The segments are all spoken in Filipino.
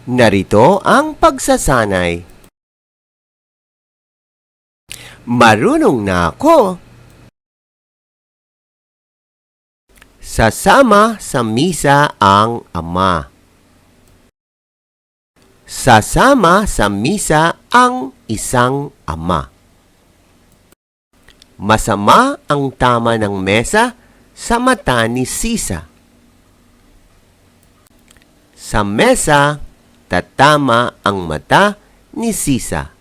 Narito ang pagsasanay. Marunong na ako. Sasama sa misa ang ama. Sasama sa misa ang isang ama. Masama ang tama ng mesa sa mata ni Sisa. Sa mesa, tatama ang mata ni Sisa.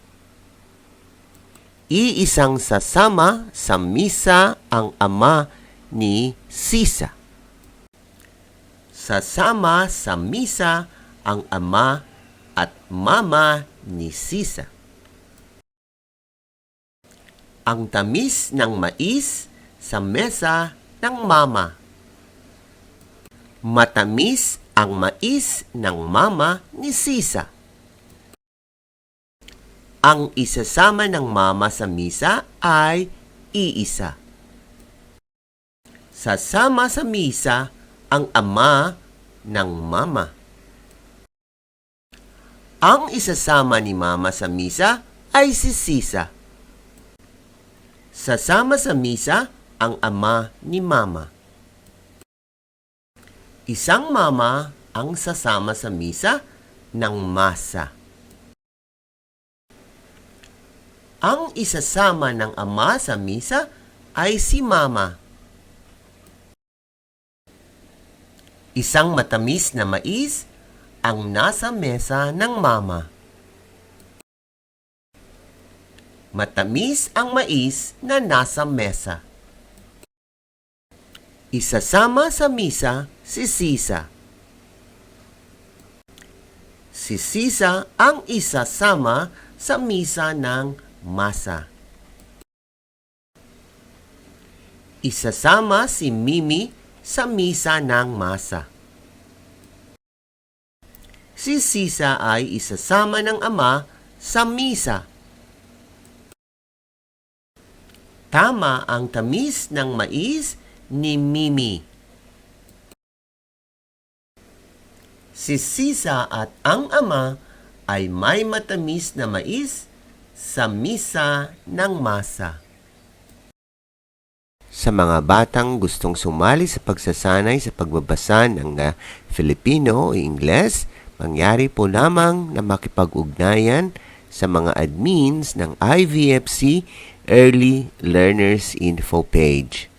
Iisang sasama sa misa ang ama ni Sisa. Sasama sa misa ang ama at mama ni Sisa. Ang tamis ng mais sa mesa ng mama. Matamis ang mais ng mama ni Sisa. Ang isasama ng mama sa misa ay iisa. Sasama sa misa ang ama ng mama. Ang isasama ni mama sa misa ay si Sisa. Sasama sa misa ang ama ni mama. Isang mama ang sasama sa misa ng masa. Ang isasama ng ama sa misa ay si mama. Isang matamis na mais ang nasa mesa ng mama. Matamis ang mais na nasa mesa. Isasama sa misa si Sisa. Si Sisa ang isasama sa misa ng masa. Isasama si Mimi sa misa ng masa. Si Sisa ay isasama ng ama sa misa. Tama ang tamis ng mais ni Mimi. Si Sisa at ang ama ay may matamis na mais sa misa ng masa. Sa mga batang gustong sumali sa pagsasanay sa pagbabasa ng Filipino o Ingles, mangyari po lamang na makipag-ugnayan sa mga admins ng IVFC Early Learners Info page.